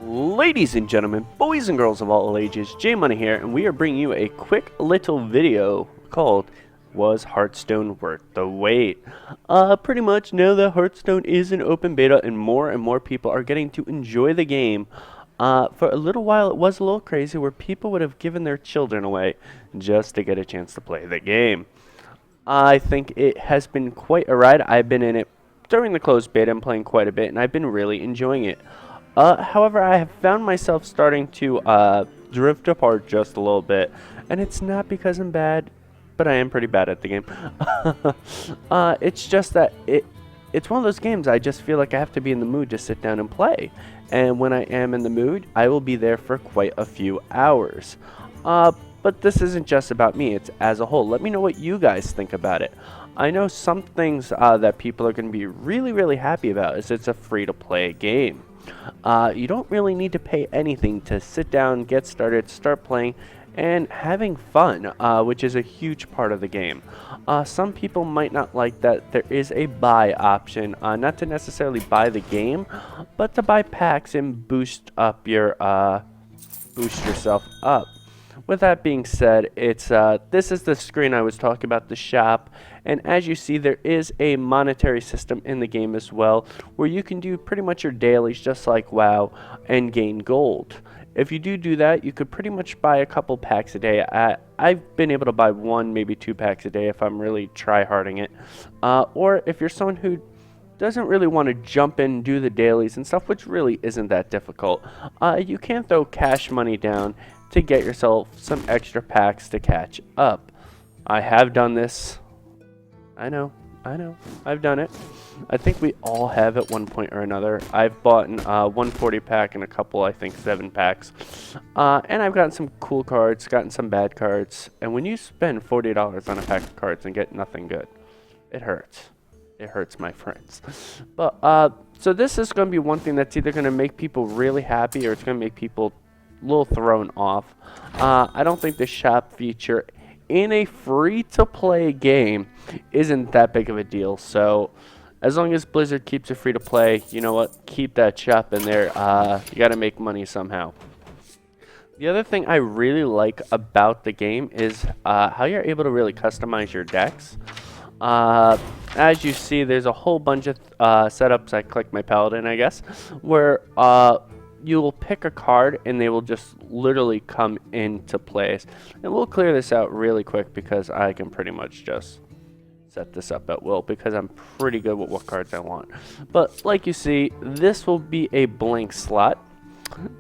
Ladies and gentlemen, boys and girls of all ages, J Money here, and we are bringing you a quick little video called "Was Hearthstone Worth the Wait?" Pretty much now that Hearthstone is in open beta and more people are getting to enjoy the game. For a little while, it was a little crazy where people would have given their children away just to get a chance to play the game. I think it has been quite a ride. I've been in it during the closed beta and playing quite a bit, and I've been really enjoying it. However, I have found myself starting to drift apart just a little bit, and it's not because I'm bad, but I am pretty bad at the game. It's just that it's one of those games I just feel like I have to be in the mood to sit down and play, and when I am in the mood, I will be there for quite a few hours. But this isn't just about me, it's as a whole. Let me know what you guys think about it. I know some things that people are going to be really happy about is it's a free-to-play game. You don't really need to pay anything to sit down, get started, start playing, and having fun, which is a huge part of the game. Some people might not like that there is a buy option, not to necessarily buy the game, but to buy packs and boost yourself up. With that being said, this is the screen I was talking about, the shop, and as you see, there is a monetary system in the game as well, where you can do pretty much your dailies just like WoW and gain gold. If you do that, you could pretty much buy a couple packs a day. I've been able to buy one, maybe 2 packs a day if I'm really try-harding it. Or if you're someone who doesn't really want to jump in and do the dailies and stuff, which really isn't that difficult, you can throw cash money down to get yourself some extra packs to catch up. I have done this. I know, I've done it. I think we all have at one point or another. I've bought a 140 pack and a couple, I think 7 packs. And I've gotten some cool cards, gotten some bad cards. And when you spend $40 on a pack of cards and get nothing good, it hurts. It hurts, my friends. But, so this is going to be one thing that's either going to make people really happy or it's going to make people a little thrown off. I don't think the shop feature in a free-to-play game isn't that big of a deal. So as long as Blizzard keeps it free to play, you know what? Keep that shop in there. You got to make money somehow. The other thing I really like about the game is how you're able to really customize your decks. As you see, there's a whole bunch of setups. I click my paladin, I guess, where you will pick a card and they will just literally come into place. And we'll clear this out really quick because I can pretty much just set this up at will because I'm pretty good with what cards I want. But like you see, this will be a blank slot.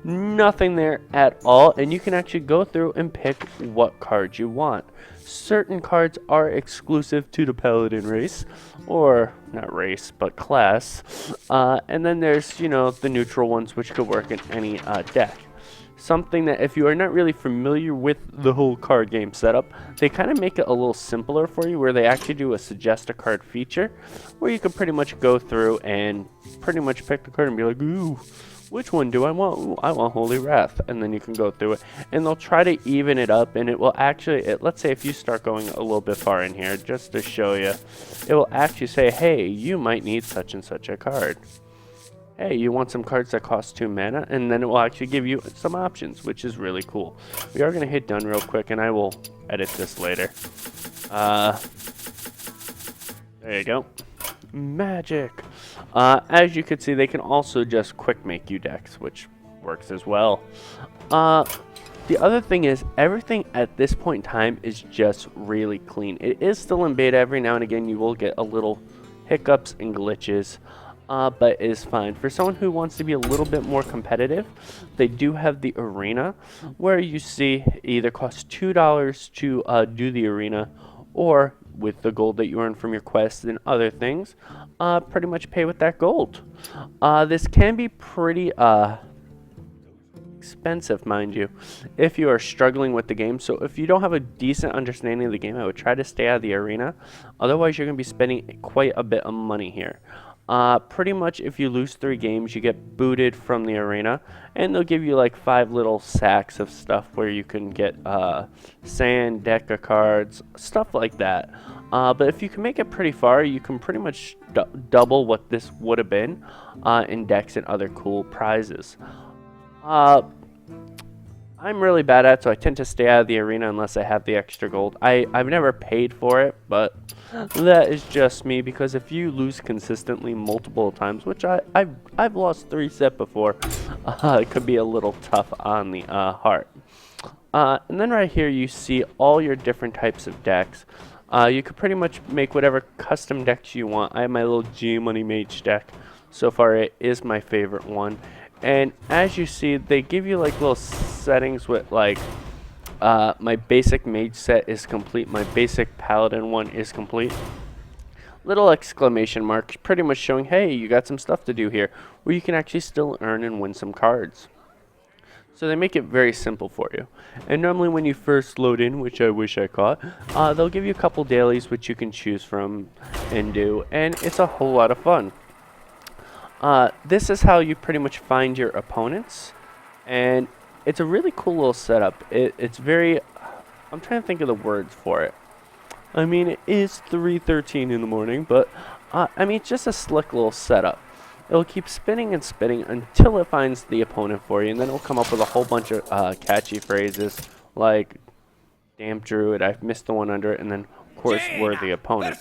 Nothing there at all, and you can actually go through and pick what cards you want. Certain cards are exclusive to the paladin race, or not race but class, and then there's, you know, the neutral ones which could work in any deck. Something that if you are not really familiar with the whole card game setup, they kind of make it a little simpler for you, where they actually do a suggest a card feature where you can pretty much go through and pretty much pick the card and be like, ooh, which one do I want? Ooh, I want Holy Wrath. And then you can go through it. And they'll try to even it up. And it will actually, let's say if you start going a little bit far in here, just to show you, it will actually say, hey, you might need such and such a card. Hey, you want some cards that cost 2 mana? And then it will actually give you some options, which is really cool. We are going to hit done real quick, and I will edit this later. There you go. Magic. As you can see, they can also just quick make you decks, which works as well. The other thing is, everything at this point in time is just really clean. It is still in beta. Every now and again you will get a little hiccups and glitches, but it is fine. For someone who wants to be a little bit more competitive, they do have the arena, where you see it either costs $2 to do the arena, or with the gold that you earn from your quests and other things, pretty much pay with that gold. This can be pretty expensive, mind you, if you are struggling with the game. So if you don't have a decent understanding of the game, I would try to stay out of the arena. Otherwise, you're going to be spending quite a bit of money here. Pretty much if you lose 3 games, you get booted from the arena, and they'll give you like 5 little sacks of stuff where you can get sand, deck of cards, stuff like that. But if you can make it pretty far, you can pretty much double what this would have been in decks and other cool prizes. Uh, I'm really bad at it, so I tend to stay out of the arena unless I have the extra gold. I've never paid for it, but that is just me, because if you lose consistently multiple times, which I've lost 3 set before, it could be a little tough on the heart. And then right here you see all your different types of decks. You could pretty much make whatever custom decks you want. I have my little G Money Mage deck. So far it is my favorite one. And as you see, they give you like little settings with like my basic mage set is complete, my basic paladin one is complete. Little exclamation marks pretty much showing, hey, you got some stuff to do here, where you can actually still earn and win some cards. So they make it very simple for you. And normally when you first load in, which I wish I caught, they'll give you a couple dailies which you can choose from and do, and it's a whole lot of fun. This is how you pretty much find your opponents, and it's a really cool little setup. It's very, I'm trying to think of the words for it. I mean, it is 3:13 in the morning, but I mean, it's just a slick little setup. It'll keep spinning and spinning until it finds the opponent for you, and then it'll come up with a whole bunch of catchy phrases like "Damn Druid," I've missed the one under it, and then of course worthy opponent.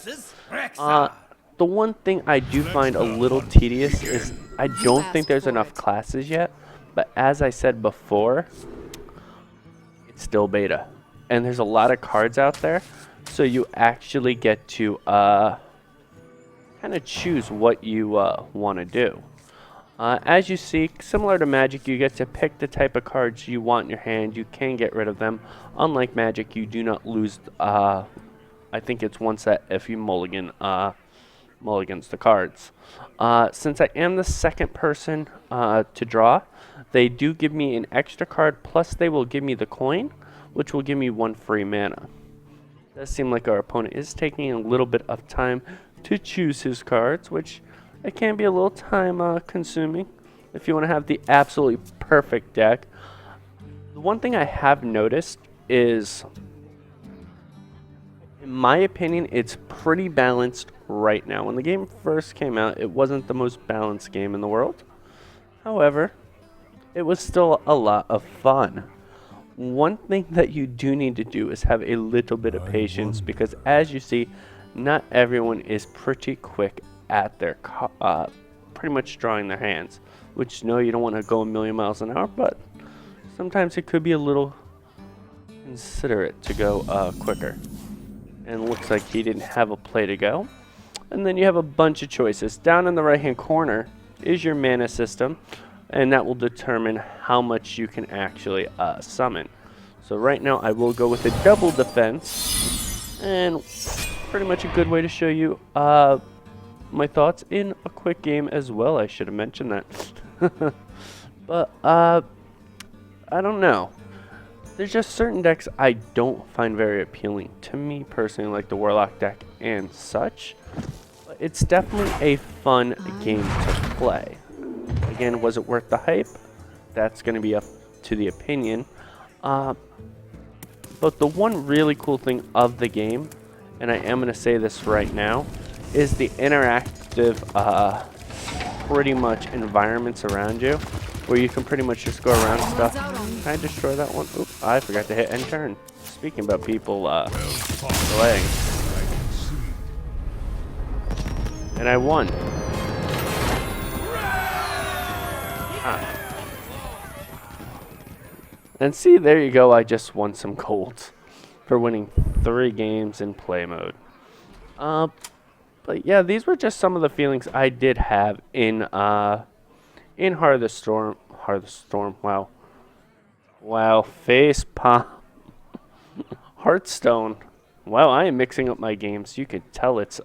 The one thing I do find a little tedious is I don't think there's enough classes yet, but as I said before, it's still beta. And there's a lot of cards out there, so you actually get to kind of choose what you want to do. As you see, similar to Magic, you get to pick the type of cards you want in your hand. You can get rid of them. Unlike Magic, you do not lose, I think it's one set if you mulligans the cards. Since I am the second person to draw, they do give me an extra card, plus they will give me the coin, which will give me 1 free mana. It does seem like our opponent is taking a little bit of time to choose his cards, which it can be a little time consuming if you want to have the absolutely perfect deck. The one thing I have noticed is, in my opinion, it's pretty balanced right now. When the game first came out, it wasn't the most balanced game in the world. However, it was still a lot of fun. One thing that you do need to do is have a little bit of patience, because as you see, not everyone is pretty quick at their pretty much drawing their hands, which no, you don't want to go a million miles an hour, but sometimes it could be a little considerate to go quicker. And it looks like he didn't have a play to go. And then you have a bunch of choices. Down in the right hand corner is your mana system, and that will determine how much you can actually summon. So right now I will go with a double defense, and pretty much a good way to show you my thoughts in a quick game as well. I should have mentioned that. But I don't know. There's just certain decks I don't find very appealing to me personally, like the Warlock deck and such. But it's definitely a fun game to play. Again, was it worth the hype? That's going to be up to the opinion. But the one really cool thing of the game, and I am going to say this right now, is the interactive pretty much environments around you, where you can pretty much just go around stuff. Can I destroy that one? Oops, I forgot to hit end turn. Speaking about people delaying. And I won. And see, there you go, I just won some gold for winning 3 games in play mode. But yeah, these were just some of the feelings I did have in Heart of the Storm. Wow. Wow, face palm. Hearthstone. Wow, I am mixing up my games. You could tell it's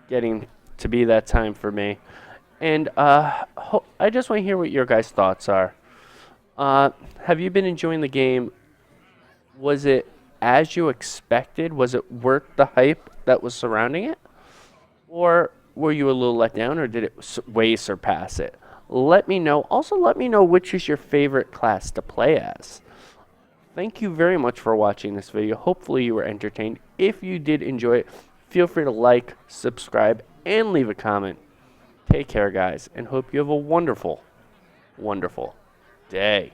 getting to be that time for me. And I just want to hear what your guys' thoughts are. Have you been enjoying the game? Was it as you expected? Was it worth the hype that was surrounding it? Or were you a little let down, or did it way surpass it? Let me know. Also, let me know which is your favorite class to play as. Thank you very much for watching this video. Hopefully you were entertained. If you did enjoy it, feel free to like, subscribe, and leave a comment. Take care, guys, and hope you have a wonderful, wonderful day.